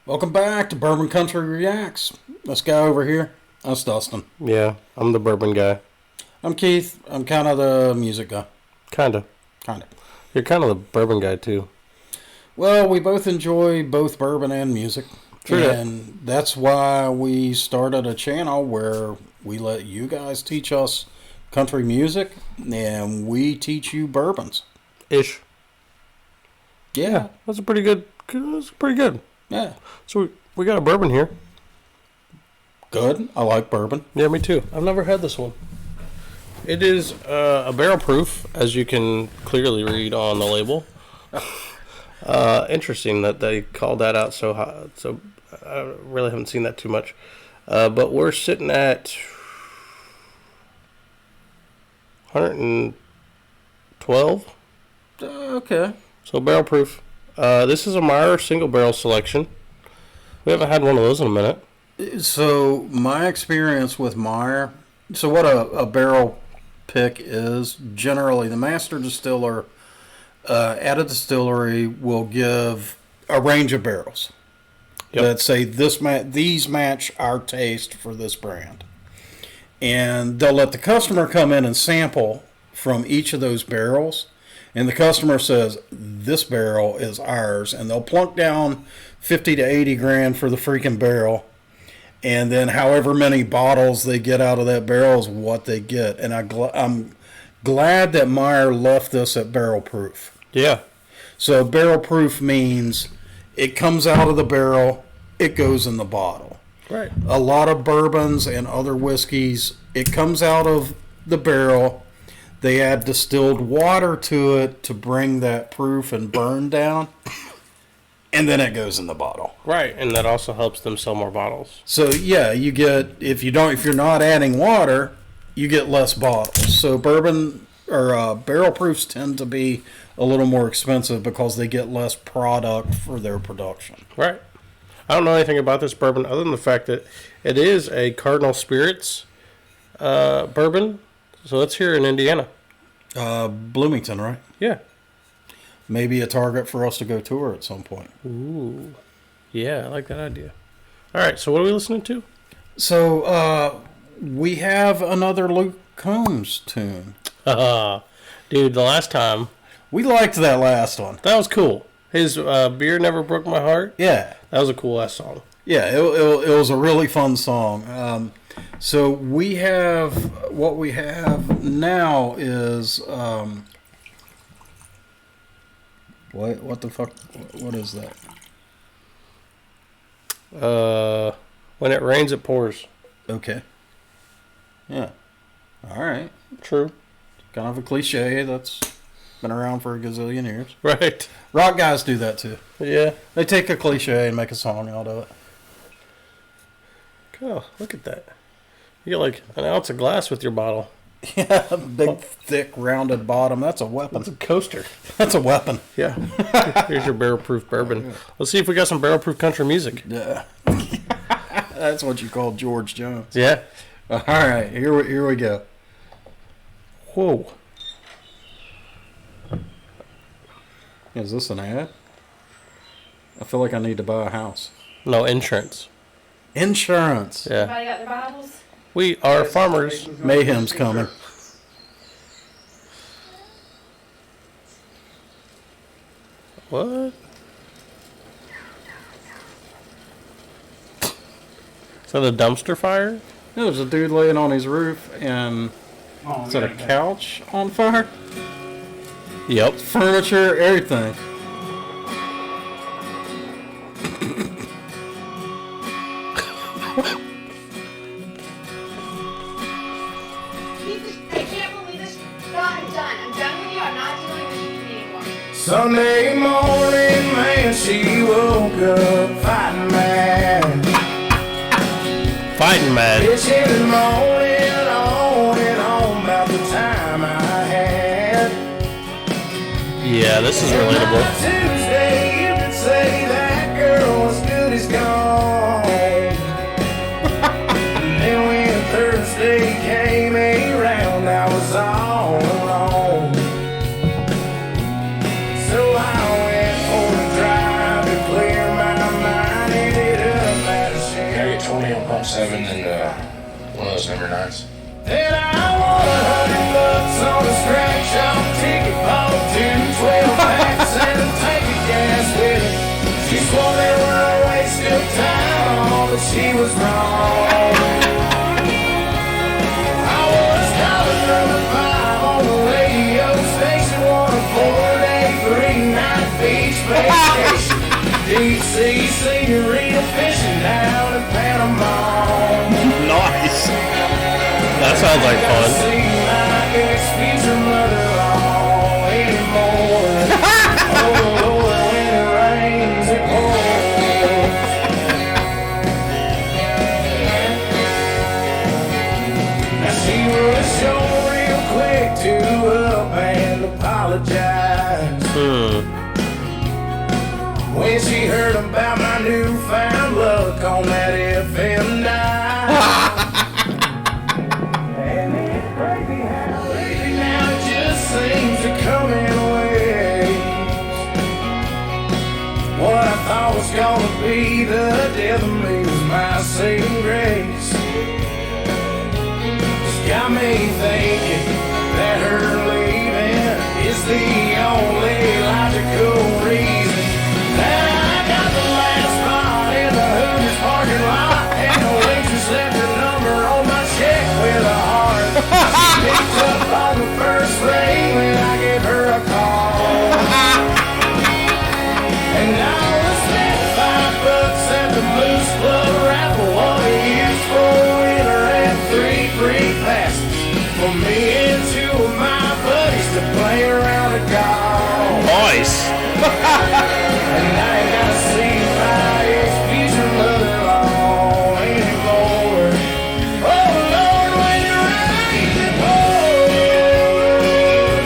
Welcome back to Bourbon Country Reacts. This guy over here, that's Dustin. Yeah, I'm the bourbon guy. I'm Keith. I'm kind of the music guy. Kinda. You're kind of the bourbon guy, too. Well, we both enjoy both bourbon and music. True. And that's why we started a channel where we let you guys teach us country music and we teach you bourbons. Ish. Yeah. That's pretty good. Yeah. So we got a bourbon here. Good. I like bourbon. Yeah, me too. I've never had this one. It is a barrel proof, as you can clearly read on the label. Interesting that they called that out so high. So I really haven't seen that too much. But we're sitting at 112. Okay. So barrel proof. This is a Meyer single barrel selection. We haven't had one of those in a minute. So my experience with Meyer, so what a barrel pick is, generally the master distiller at a distillery will give a range of barrels that say these match our taste for this brand. And they'll let the customer come in and sample from each of those barrels. And the customer says, this barrel is ours. And they'll plunk down 50 to 80 grand for the freaking barrel. And then however many bottles they get out of that barrel is what they get. And I'm glad that Meyer left this at barrel proof. Yeah. So barrel proof means it comes out of the barrel, it goes in the bottle. Right. A lot of bourbons and other whiskeys, it comes out of the barrel. They add distilled water to it to bring that proof and burn down. And then it goes in the bottle. Right, and that also helps them sell more bottles. So yeah, you get if you're not adding water, you get less bottles. So bourbon or barrel proofs tend to be a little more expensive because they get less product for their production. Right. I don't know anything about this bourbon other than the fact that it is a Cardinal Spirits bourbon. So it's here in Indiana. Bloomington, right? Yeah. Maybe a target for us to go tour at some point. Ooh. Yeah, I like that idea. All right, so what are we listening to? So, we have another Luke Combs tune. Dude, the last time... We liked that last one. That was cool. His Beer Never Broke My Heart. Yeah. That was a cool ass song. Yeah, it was a really fun song. So we have... What we have now is... What the fuck? What is that? When it rains, it pours. Okay. Yeah. All right. True. Kind of a cliche that's been around for a gazillion years. Right. Rock guys do that too. Yeah. They take a cliche and make a song out of it. Oh, look at that. You get like an ounce of glass with your bottle. Yeah, big, thick, rounded bottom. That's a weapon. It's a coaster. That's a weapon. Yeah. Here's your barrel-proof bourbon. Let's see if we got some barrel-proof country music. Yeah. That's what you call George Jones. Yeah. All right, here we go. Whoa. Is this an ad? I feel like I need to buy a house. No, insurance. Insurance. Yeah. Everybody got their Bibles? We are farmers. Mayhem's coming. What? Is that a dumpster fire? There's a dude laying on his roof, and is that a couch on fire? Yep. Furniture, everything. I can't believe this. No, I'm done. I'm done with you. I'm not dealing with you anymore. Sunday morning, man, she woke up fighting mad. Fighting mad. It's in the morning, on and on about the time I had. Yeah, this is relatable. Tuesday, you could say that girl was good as gone. And when Thursday came around, I was all alone. So I went for a drive to clear my mind. 7 and one of those number 9s. Then I want $100 on a scratch off ticket, bought 2 12-packs and a tank of gas with it. She swore they were a waste of time, but she was wrong. I was calling number 5 on the radio station, on a 4-day, 3-night beach vacation. Deep sea senorita fishing down in Panama. Nice. That sounds like fun. See my ex-future mother-in-law anymore. Oh Lord, when it rains, it pours. Now she was sure real quick to up and apologize. When she heard about my newfound luck on that FM dial. And it's crazy how lately now it just seems to come in waves. What I thought was gonna be the death of me was my saving grace. It's got me thinking that her leaving is the only logical reason. I got the last spot in the Hooters parking lot, and the waitress left her number on my check with a heart. She picked up on the first ring when I gave her a call. And I was spent $5 at the Blues Club raffle, what we used for winter and 3 free passes for me and 2 of my buddies to play around the golf. Nice. And I ain't gotta see my ex-future mother-in-law anymore. Oh Lord, when it rains, it pours.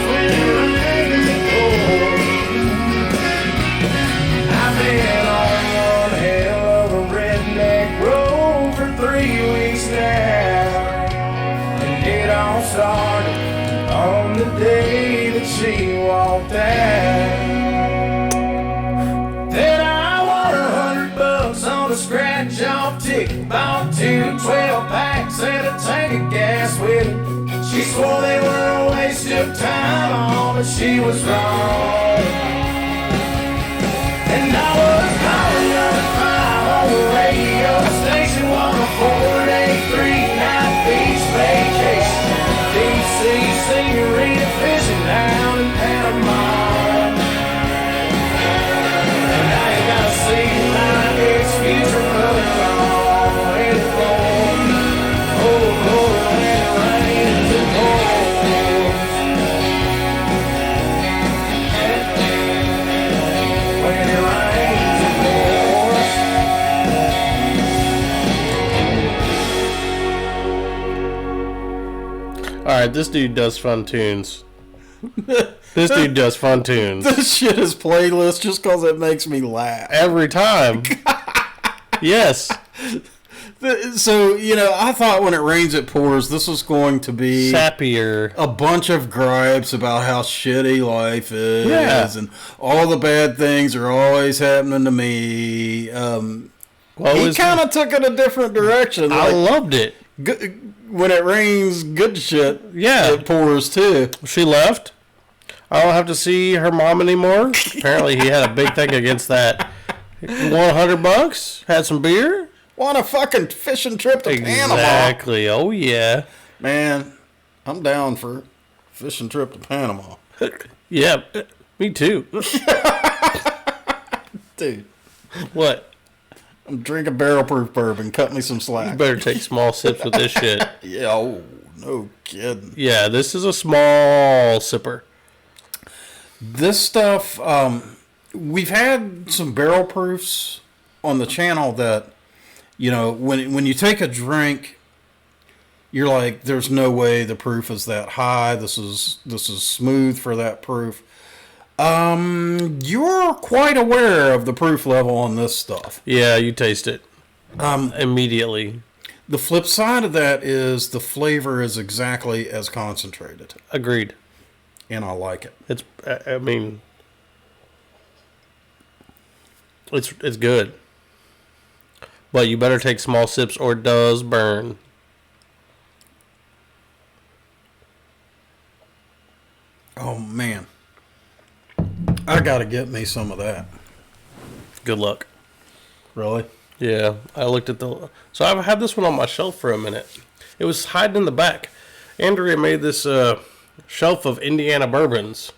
When it rains, it pours. I've been on one hell of a redneck road for 3 weeks now. And it all started on the day that she walked out. Then I won $100 on a scratch off ticket, bought 2 12-packs and a tank of gas with it. She swore they were a waste of time, but she was wrong. And I was calling number 5 on the radio station, on a 4-day, 3-night beach vacation. Deep sea senorita fishing down in Panama. See my ex-future mother-in-law anymore. Oh Lord, when it rains, it pours. When it rains, it pours. All right, this dude does fun tunes. This dude does fun tunes This shit is playlist just because it makes me laugh. every time. Yes. So, I thought when it rains, it pours, this was going to be Sappier. a bunch of gripes about how shitty life is Yeah. and all the bad things are always happening to me. Well, He kind of took it a different direction. I Like, loved it. when it rains, good shit, Yeah. it pours too. She left. I don't have to see her mom anymore. Apparently, he had a big thing against that. Won $100. Had some beer. Want a fucking fishing trip to Panama? Exactly. Oh yeah. Man, I'm down for fishing trip to Panama. Yeah. Me too. Dude, What? I'm drinking barrel proof bourbon. Cut me some slack. Better take small sips with this shit. Yeah, oh, no kidding. Yeah, this is a small sipper. This stuff, we've had some barrel proofs on the channel that, when you take a drink, you're like, there's no way the proof is that high. This is smooth for that proof. You're quite aware of the proof level on this stuff. Yeah, you taste it. Immediately. The flip side of that is the flavor is exactly as concentrated, Agreed. and I like it. It's it's good. But you better take small sips or it does burn. Oh man, I gotta get me some of that. Good luck. Really? Yeah, I looked at the... So I've had this one on my shelf for a minute. It was hiding in the back. Andrea made this shelf of Indiana bourbons,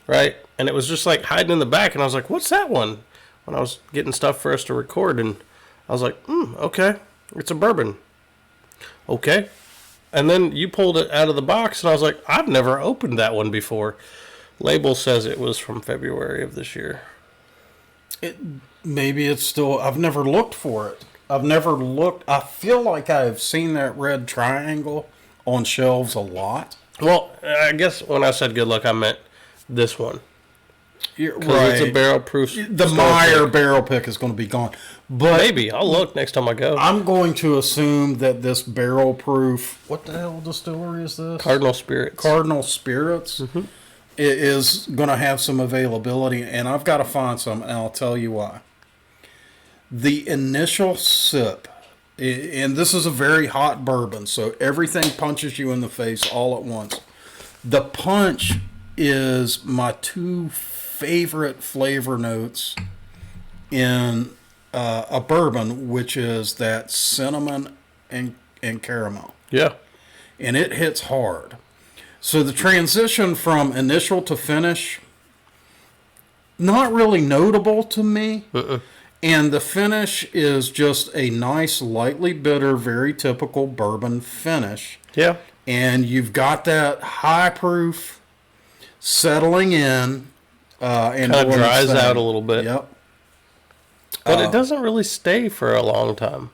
right? And it was just like hiding in the back, and I was like, what's that one? When I was getting stuff for us to record, and I was like, okay, it's a bourbon. Okay. And then you pulled it out of the box, and I was like, I've never opened that one before. Label says it was from February of this year. Maybe it's still... I've never looked for it. I've never looked... I feel like I've seen that red triangle on shelves a lot. Well, I guess when I said good luck, I meant this one. You're Because it's a barrel proof. The Meyer barrel pick is going to be gone. But Maybe. I'll look next time I go. I'm going to assume that this barrel proof... What the hell distillery is this? Cardinal Spirits. Cardinal Spirits is going to have some availability, and I've got to find some, and I'll tell you why. The initial sip, and this is a very hot bourbon, so everything punches you in the face all at once. The punch is my two favorite flavor notes in a bourbon, which is that cinnamon and caramel. Yeah. And it hits hard. So the transition from initial to finish, not really notable to me. And the finish is just a nice, lightly bitter, very typical bourbon finish. Yeah. And you've got that high proof settling in. And Kind of doing dries its thing. out a little bit. Yep. But it doesn't really stay for a long time.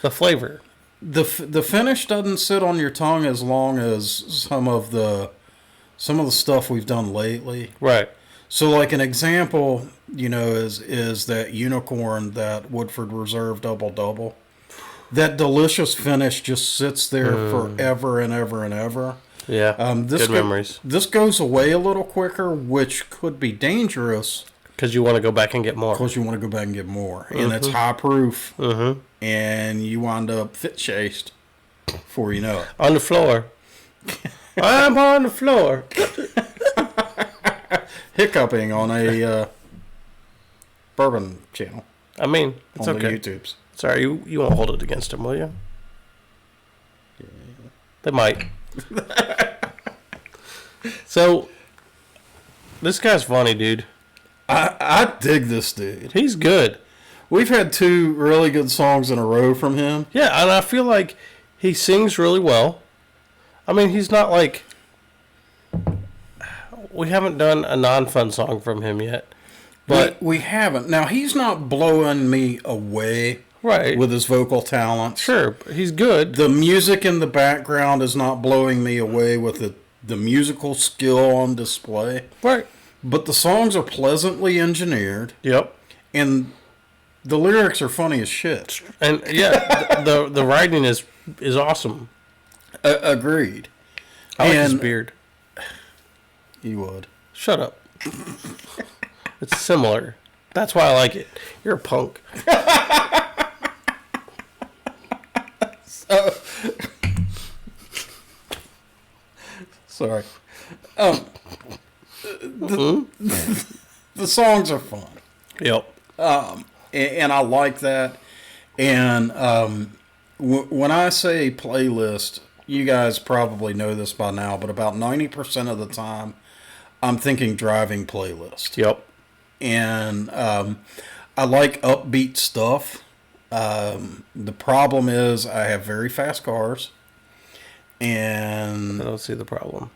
The flavor. The finish doesn't sit on your tongue as long as some of the stuff we've done lately. Right. So, like an example, is that Unicorn, that Woodford Reserve Double. That delicious finish just sits there forever and ever and ever. Yeah. Good memories. This goes away a little quicker, which could be dangerous. Because you want to go back and get more. Because you want to go back and get more. And it's high proof. And you wind up fit chased before you know it. On the floor. I'm on the floor. Hiccuping on a bourbon channel. I mean, it's on okay. the YouTubes. Sorry, you won't hold it against him, will you? Yeah. They might. So, this guy's funny, dude. I dig this dude. He's good. We've had 2 really good songs in a row from him. Yeah, and I feel like he sings really well. I mean, he's not like... We haven't done a non-fun song from him yet. But we haven't. Now, he's not blowing me away right with his vocal talents. Sure, he's good. The music in the background is not blowing me away with the musical skill on display. Right. But the songs are pleasantly engineered. Yep. And the lyrics are funny as shit. And yeah, the writing is awesome. Agreed. I like his beard. You would. Shut up. It's similar. That's why I like it. You're a punk. Sorry. The songs are fun. Yep. And I like that. And when I say playlist, you guys probably know this by now, but about 90% of the time, I'm thinking driving playlist. Yep. And I like upbeat stuff. The problem is I have very fast cars. And I don't see the problem.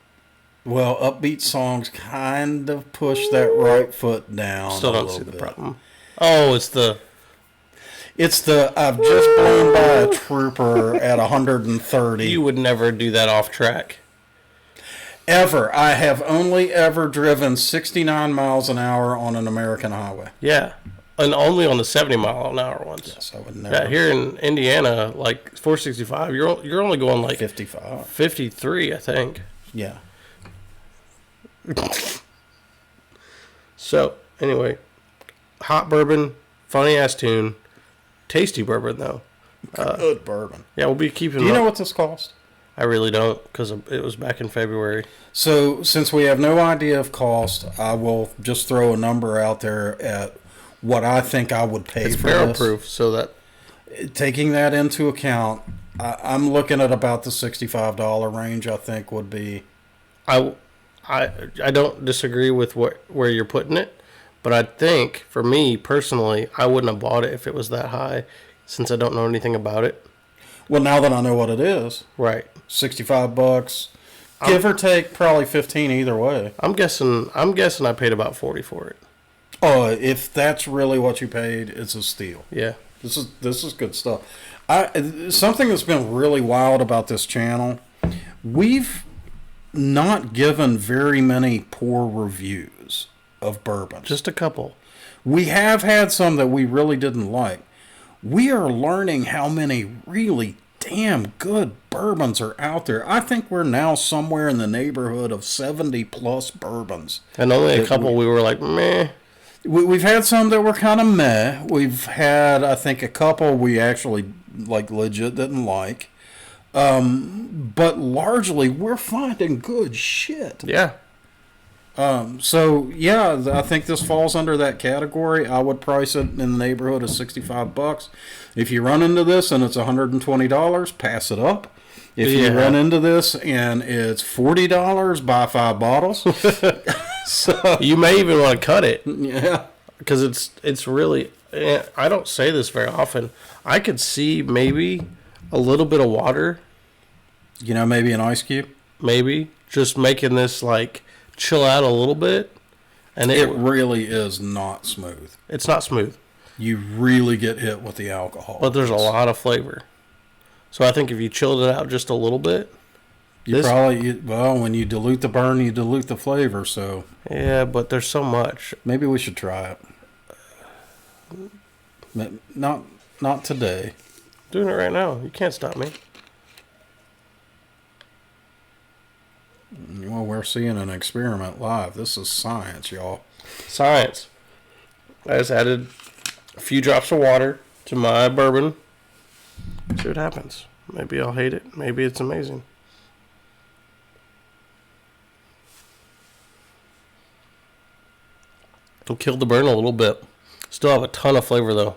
Well, upbeat songs kind of push that right foot down. Still don't see the problem. Oh, it's the I've just blown by a trooper at 130. You would never do that off track. Ever. I have only ever driven 69 miles an hour on an American highway. Yeah. And only on the 70-mile-an-hour ones. Yes, I would never. Yeah, here in Indiana, like 465, you're only going like 55. 53, I think. Yeah. So, anyway, hot bourbon, funny ass tune. tasty bourbon though. Good bourbon. Yeah, we'll be keeping. Do you know what this cost? I really don't, because it was back in February. So, since we have no idea of cost, I will just throw a number out there at what I think I would pay It's for barrel this. proof, so that Taking that into account, I'm looking at about the $65 range. I think would be. I don't disagree with where you're putting it, but I think for me personally, I wouldn't have bought it if it was that high, since I don't know anything about it. Well, now that I know what it is, Right. $65, give or take, probably 15 either way. I'm guessing I paid about 40 for it. Oh, if that's really what you paid, it's a steal. Yeah. This is good stuff. Something that's been really wild about this channel, we've not given very many poor reviews of bourbon. Just a couple. We have had some that we really didn't like. We are learning how many really damn good bourbons are out there. I think we're now somewhere in the neighborhood of 70 plus bourbons. And only a couple we were like, meh. We've had some that were kind of meh. We've had, I think, a couple we actually like legit didn't like. But largely, we're finding good shit. Yeah. So yeah, I think this falls under that category. I would price it in the neighborhood of $65. If you run into this and it's $120, pass it up. If you run into this and it's $40, buy 5 bottles. So You may even want to cut it, yeah, because it's really. I don't say this very often. I could see maybe a little bit of water, maybe an ice cube. maybe just making this like chill out a little bit, and It really is not smooth. it's not smooth, You really get hit with the alcohol. but there's a lot of flavor. So I think if you chilled it out just a little bit, when you dilute the burn, you dilute the flavor. So yeah, but there's so much. maybe we should try it. Not today. Doing it right now. You can't stop me. Well, we're seeing an experiment live. This is science, y'all. Science. I just added a few drops of water to my bourbon. See what happens. Maybe I'll hate it. Maybe it's amazing. It'll kill the burn a little bit. Still have a ton of flavor though.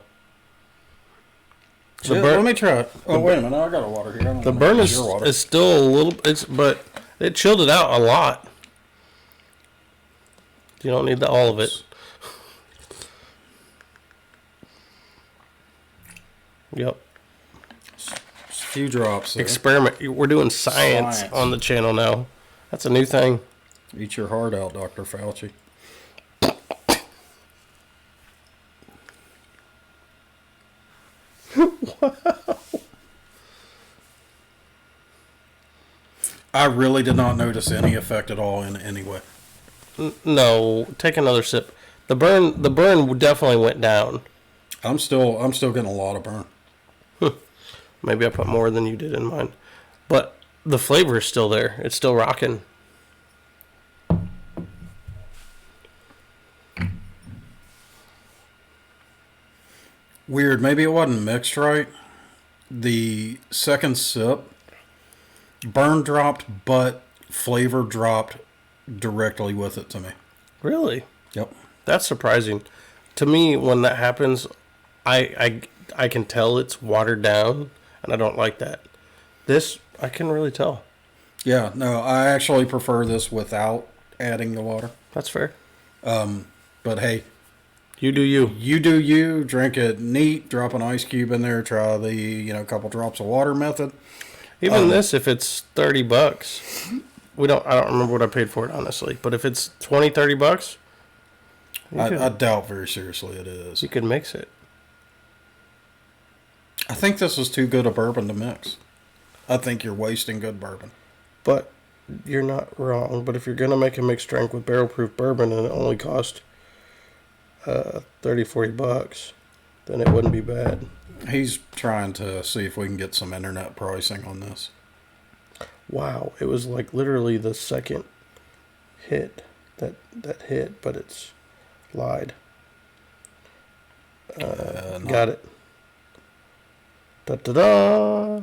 The Let me try it. Oh, wait a minute. I got a water here. I don't The know burn if it's your water. is still a little. But it chilled it out a lot. You don't need all of it. Yep. Just a few drops there. Experiment. We're doing science on the channel now. That's a new thing. Eat your heart out, Dr. Fauci. Wow. I really did not notice any effect at all in any way. No, take another sip. The burn definitely went down. I'm still getting a lot of burn. Maybe I put more than you did in mine, but the flavor is still there. It's still rocking. Weird. Maybe it wasn't mixed right. The second sip, burn dropped, but flavor dropped directly with it to me. Really? Yep. That's surprising. To me, when that happens, I can tell it's watered down, and I don't like that. This, I can really tell. Yeah, no, I actually prefer this without adding the water. That's fair. But hey, You do you. you do you. Drink it neat. Drop an ice cube in there. Try the couple drops of water method. Even this, if it's $30, I don't remember what I paid for it, honestly. But if it's $20-$30, I doubt very seriously it is. you could mix it. I think this is too good a bourbon to mix. I think you're wasting good bourbon. But you're not wrong. But if you're gonna make a mixed drink with barrel proof bourbon and it only cost $30-$40, then it wouldn't be bad. He's trying to see if we can get some internet pricing on this. Wow, it was like literally the second hit that hit, but it's lied. Got it. Da da da.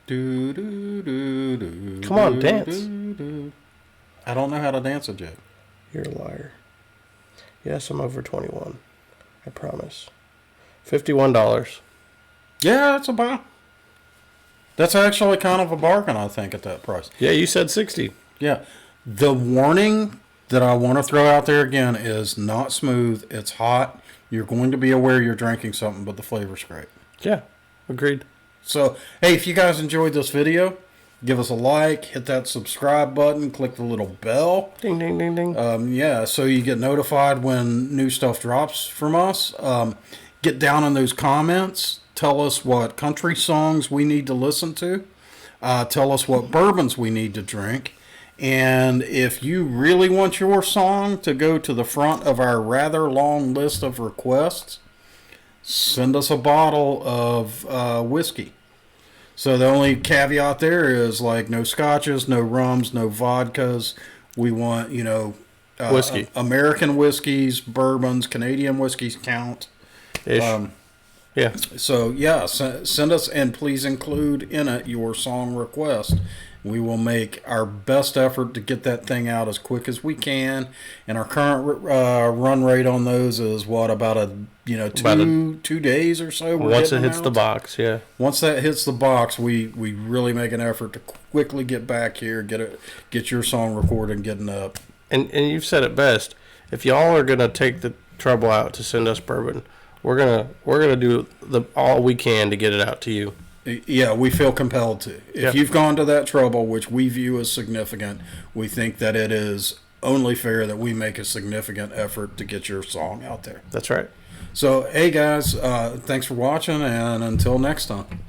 Do, do, do, do, Come on, do, dance. do, do. I don't know how to dance it yet. You're a liar. Yes, I'm over 21. I promise. $51. Yeah, that's a buy. That's actually kind of a bargain, I think, at that price. Yeah, you said 60. Yeah. The warning that I want to throw out there again is not smooth. It's hot. You're going to be aware you're drinking something, but the flavor's great. Yeah, agreed. So, hey, if you guys enjoyed this video, give us a like, hit that subscribe button, click the little bell. Ding, ding, ding, ding. Yeah, so you get notified when new stuff drops from us. Get down in those comments. Tell us what country songs we need to listen to. Tell us what bourbons we need to drink. And if you really want your song to go to the front of our rather long list of requests, send us a bottle of whiskey. So the only caveat there is like no scotches, no rums, no vodkas. We want, Whiskey. American whiskeys, bourbons, Canadian whiskeys count. Ish. Yeah. So yeah, send us, and please include in it your song request. We will make our best effort to get that thing out as quick as we can. And our current run rate on those is about 2 days or so. Once it hits the box, yeah. Once that hits the box, we really make an effort to quickly get back here, get your song recorded, and getting up. And you've said it best. If y'all are gonna take the trouble out to send us bourbon, we're gonna do all we can to get it out to you. Yeah, we feel compelled to. If you've gone to that trouble, which we view as significant, we think that it is only fair that we make a significant effort to get your song out there. That's right. So, hey guys, thanks for watching, and until next time.